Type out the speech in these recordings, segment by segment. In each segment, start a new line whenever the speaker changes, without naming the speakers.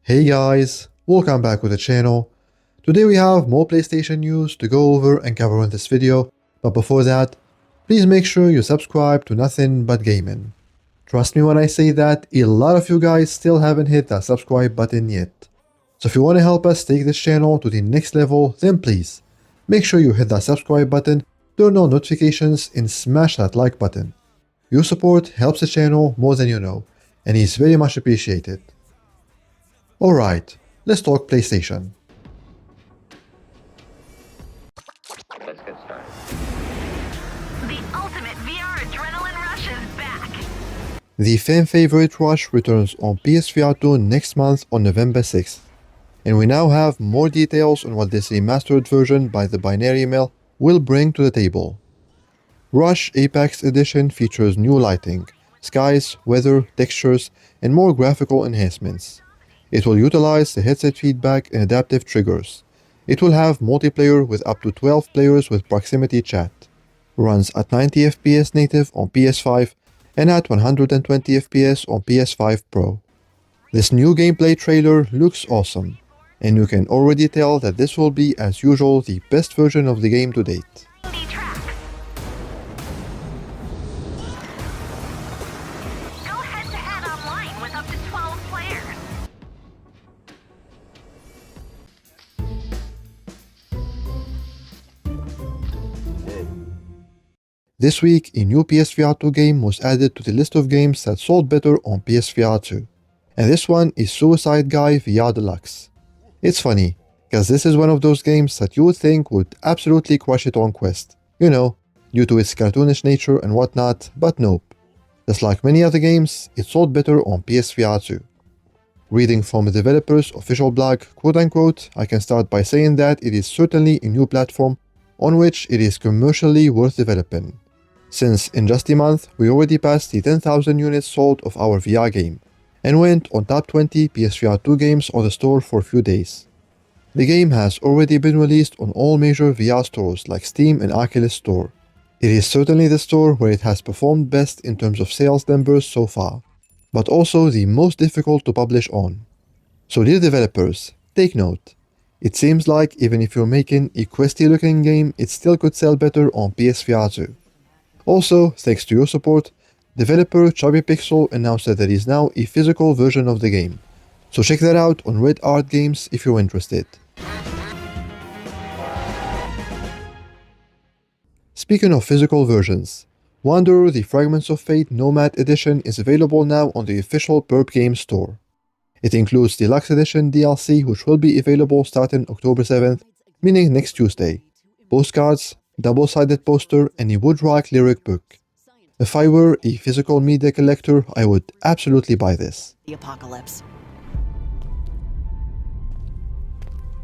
Hey guys, welcome back to the channel. Today we have more PlayStation news to go over and cover in this video, but before that, please make sure you subscribe to Nothing But Gaming. Trust me when I say that a lot of you guys still haven't hit that subscribe button yet. So if you want to help us take this channel to the next level, then please, make sure you hit that subscribe button, turn on notifications and smash that like button. Your support helps the channel more than you know, and is very much appreciated. Alright, let's talk PlayStation.
Let's get started.
The ultimate VR adrenaline rush is back.
The fan favorite Rush returns on PSVR2 next month on November 6th, and we now have more details on what this remastered version by the Binary Mill will bring to the table. Rush Apex Edition features new lighting, skies, weather, textures, and more graphical enhancements. It will utilize the headset feedback and adaptive triggers. It will have multiplayer with up to 12 players with proximity chat. Runs at 90 FPS native on PS5 and at 120 FPS on PS5 Pro. This new gameplay trailer looks awesome, and you can already tell that this will be, as usual, the best version of the game to date.
Indie tracks. Go head-to-head online with up to 12 players.
This week, a new PSVR2 game was added to the list of games that sold better on PSVR2. And this one is Suicide Guy VR Deluxe. It's funny, because this is one of those games that you would think would absolutely crush it on Quest. You know, due to its cartoonish nature and whatnot, but nope. Just like many other games, it sold better on PSVR2. Reading from the developer's official blog, quote-unquote, I can start by saying that it is certainly a new platform on which it is commercially worth developing, since in just a month we already passed the 10,000 units sold of our VR game, and went on top 20 PSVR2 games on the store for a few days. The game has already been released on all major VR stores like Steam and Oculus Store. It is certainly the store where it has performed best in terms of sales numbers so far, but also the most difficult to publish on. So dear developers, take note. It seems like even if you're making a questy looking game, it still could sell better on PSVR2. Also, thanks to your support, developer Chubby Pixel announced that there is now a physical version of the game. So check that out on Red Art Games if you're interested. Speaking of physical versions, Wanderer the Fragments of Fate Nomad Edition is available now on the official Burp Games store. It includes Deluxe Edition DLC, which will be available starting October 7th, meaning next Tuesday, postcards, double-sided poster, and a woodrock lyric book. If I were a physical media collector, I would absolutely buy this.
The apocalypse.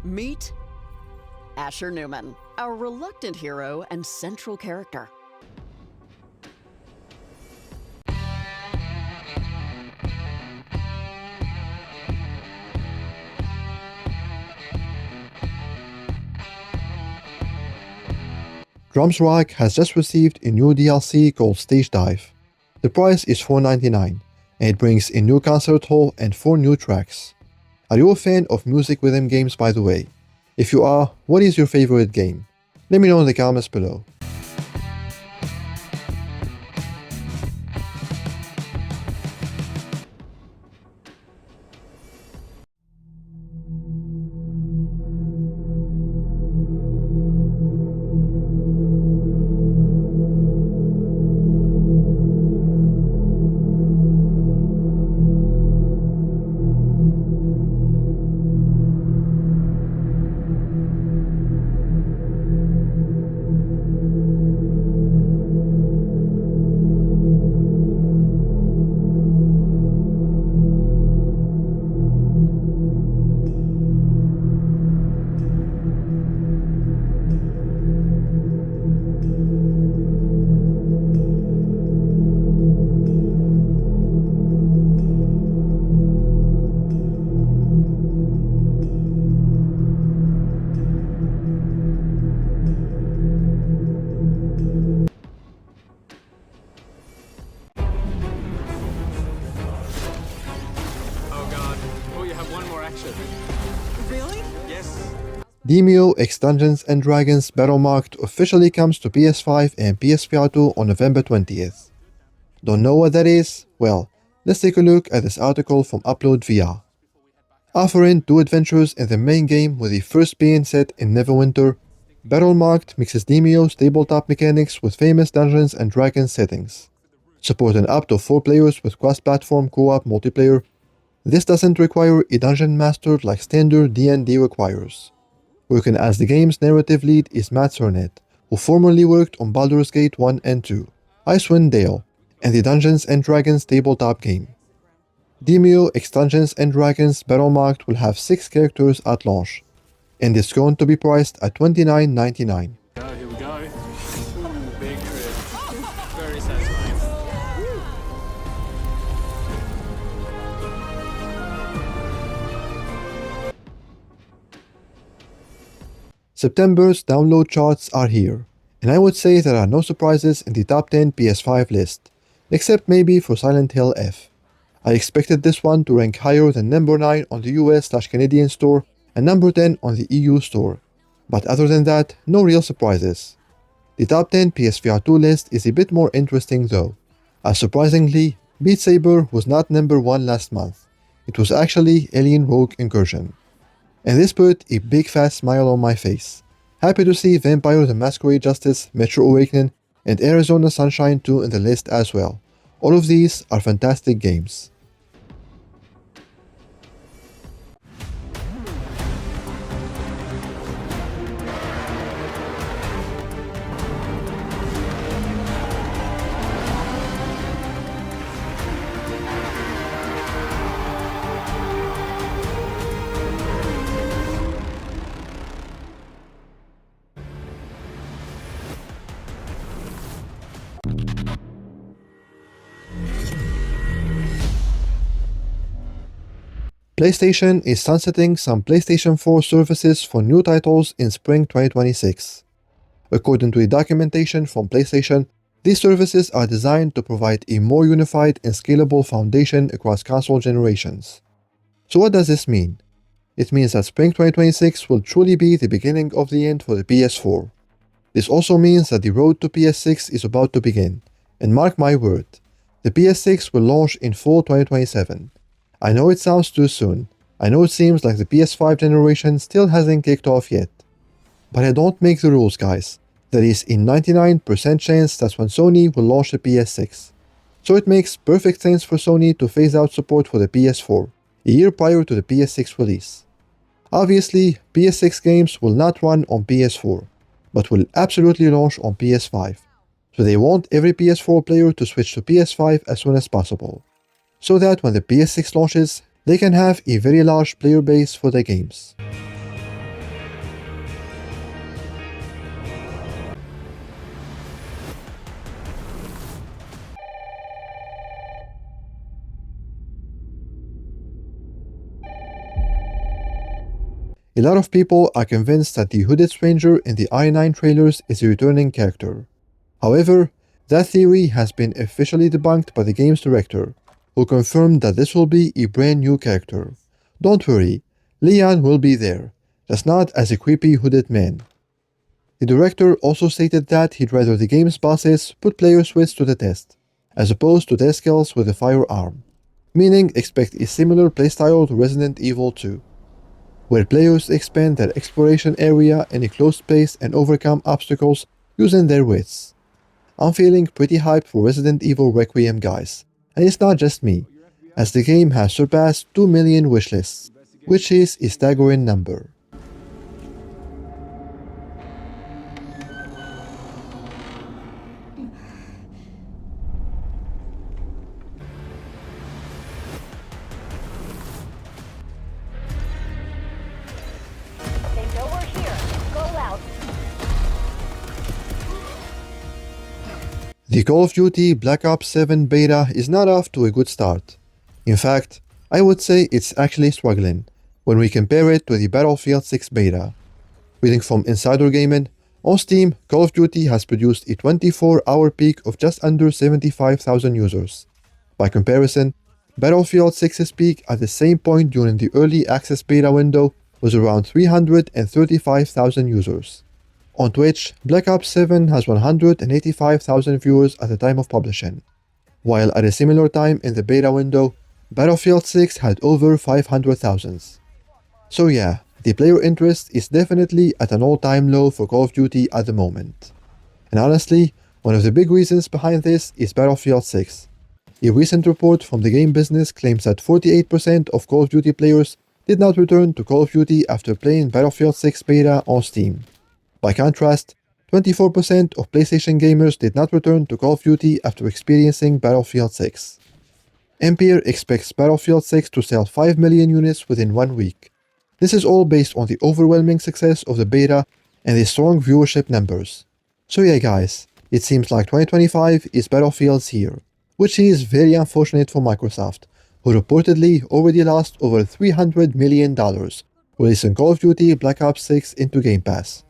Meet Asher Newman, our reluctant hero and central character.
Drums Rock has just received a new DLC called Stage Dive. The price is $4.99, and it brings a new concert hall and 4 new tracks. Are you a fan of music rhythm games, by the way? If you are, what is your favorite game? Let me know in the comments below.
more action.
Really?
Yes.
Demeo X Dungeons & Dragons Battlemarked officially comes to PS5 and PSVR2 on November 20th. Don't know what that is? Well, let's take a look at this article from Upload VR. Offering 2 adventures in the main game with the first being set in Neverwinter, Battlemarked mixes Demeo's tabletop mechanics with famous Dungeons & Dragons settings. Supporting up to 4 players with cross-platform co-op multiplayer, this doesn't require a dungeon master like standard D&D requires. Working as the game's narrative lead is Matt Cernet, who formerly worked on Baldur's Gate 1 and 2, Icewind Dale, and the Dungeons & Dragons tabletop game. Demeo X Dungeons & Dragons Battlemarked will have 6 characters at launch, and it's going to be priced at $29.99.
Here we go. Ooh, big crit. Very satisfying.
September's download charts are here, and I would say there are no surprises in the top 10 PS5 list, except maybe for Silent Hill F. I expected this one to rank higher than number 9 on the US/Canadian store and number 10 on the EU store, but other than that, no real surprises. The top 10 PSVR2 list is a bit more interesting though, as surprisingly, Beat Saber was not number 1 last month. It was actually Alien Rogue Incursion. And this put a big fat smile on my face. Happy to see Vampire the Masquerade Justice, Metro Awakening, and Arizona Sunshine 2 in the list as well. All of these are fantastic games. PlayStation is sunsetting some PlayStation 4 services for new titles in spring 2026. According to the documentation from PlayStation, these services are designed to provide a more unified and scalable foundation across console generations. So what does this mean? It means that spring 2026 will truly be the beginning of the end for the PS4. This also means that the road to PS6 is about to begin, and mark my word, the PS6 will launch in fall 2027. I know it sounds too soon. I know it seems like the PS5 generation still hasn't kicked off yet. But I don't make the rules, guys. There is a 99% chance that's when Sony will launch the PS6. So it makes perfect sense for Sony to phase out support for the PS4, a year prior to the PS6 release. Obviously, PS6 games will not run on PS4, but will absolutely launch on PS5. So they want every PS4 player to switch to PS5 as soon as possible, so that when the PS6 launches, they can have a very large player base for their games. A lot of people are convinced that the hooded stranger in the I9 trailers is a returning character. However, that theory has been officially debunked by the game's director, who confirmed that this will be a brand new character. Don't worry, Leon will be there, just not as a creepy hooded man. The director also stated that he'd rather the game's bosses put players' wits to the test, as opposed to their skills with a firearm, meaning expect a similar playstyle to Resident Evil 2, where players expand their exploration area in a closed space and overcome obstacles using their wits. I'm feeling pretty hyped for Resident Evil Requiem, guys. And it's not just me, as the game has surpassed 2 million wishlists, which is a staggering number.
They know we're here. Go out.
The Call of Duty Black Ops 7 beta is not off to a good start. In fact, I would say it's actually struggling when we compare it to the Battlefield 6 beta. Reading from Insider Gaming, on Steam, Call of Duty has produced a 24-hour peak of just under 75,000 users. By comparison, Battlefield 6's peak at the same point during the early access beta window was around 335,000 users. On Twitch, Black Ops 7 has 185,000 viewers at the time of publishing, while at a similar time in the beta window, Battlefield 6 had over 500,000. So yeah, the player interest is definitely at an all-time low for Call of Duty at the moment. And honestly, one of the big reasons behind this is Battlefield 6. A recent report from the game business claims that 48% of Call of Duty players did not return to Call of Duty after playing Battlefield 6 beta on Steam. By contrast, 24% of PlayStation gamers did not return to Call of Duty after experiencing Battlefield 6. Empire expects Battlefield 6 to sell 5 million units within 1 week. This is all based on the overwhelming success of the beta and the strong viewership numbers. So yeah guys, it seems like 2025 is Battlefield's year, which is very unfortunate for Microsoft, who reportedly already lost over $300 million releasing Call of Duty Black Ops 6 into Game Pass.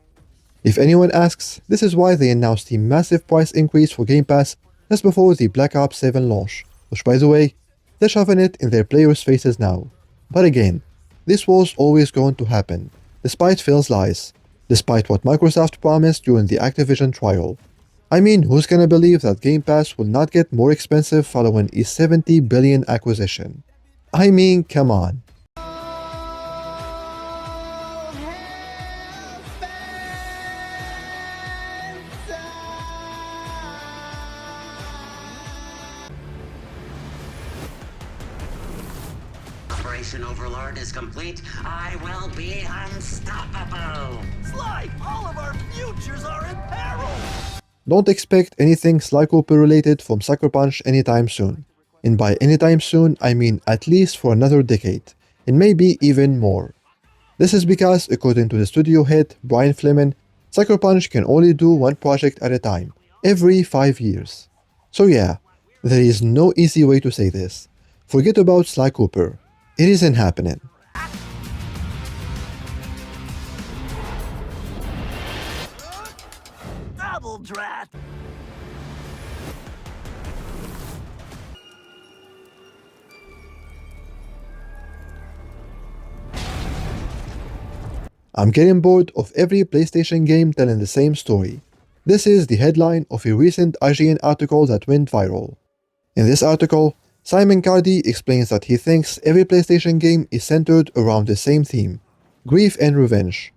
If anyone asks, this is why they announced the massive price increase for Game Pass just before the Black Ops 7 launch, which by the way, they're shoving it in their players' faces now. But again, this was always going to happen, despite Phil's lies, despite what Microsoft promised during the Activision trial. I mean, who's gonna believe that Game Pass will not get more expensive following a $70 billion acquisition? I mean, come on.
Operation Overlord is complete. I will be unstoppable.
Sly, all of our futures are in peril!
Don't expect anything Sly Cooper related from Sucker Punch anytime soon. And by anytime soon, I mean at least for another decade, and maybe even more. This is because, according to the studio head, Brian Fleming, Sucker Punch can only do one project at a time, every 5 years. So yeah, there is no easy way to say this. Forget about Sly Cooper. It isn't happening.
Double drat!
I'm getting bored of every PlayStation game telling the same story. This is the headline of a recent IGN article that went viral. In this article, Simon Cardy explains that he thinks every PlayStation game is centered around the same theme: grief and revenge.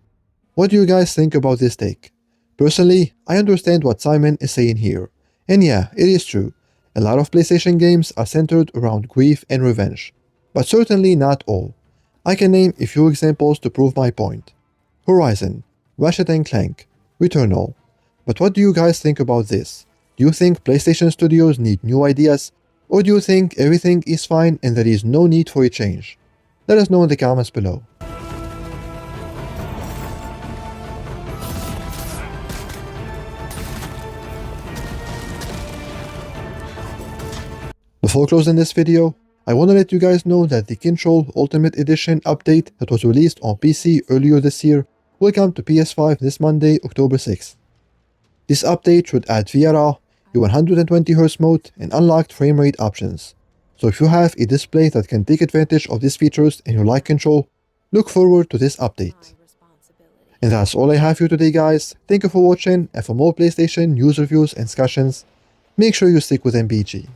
What do you guys think about this take? Personally, I understand what Simon is saying here. And yeah, it is true. A lot of PlayStation games are centered around grief and revenge. But certainly not all. I can name a few examples to prove my point. Horizon, Ratchet & Clank, Returnal. But what do you guys think about this? Do you think PlayStation studios need new ideas? Or do you think everything is fine and there is no need for a change? Let us know in the comments below. Before closing this video, I want to let you guys know that the Control Ultimate Edition update that was released on PC earlier this year will come to PS5 this Monday, October 6th. This update should add VRR, a 120Hz mode, and unlocked frame rate options. So if you have a display that can take advantage of these features and you like Control, look forward to this update. And that's all I have for you today guys. Thank you for watching, and for more PlayStation news reviews and discussions, make sure you stick with MBG.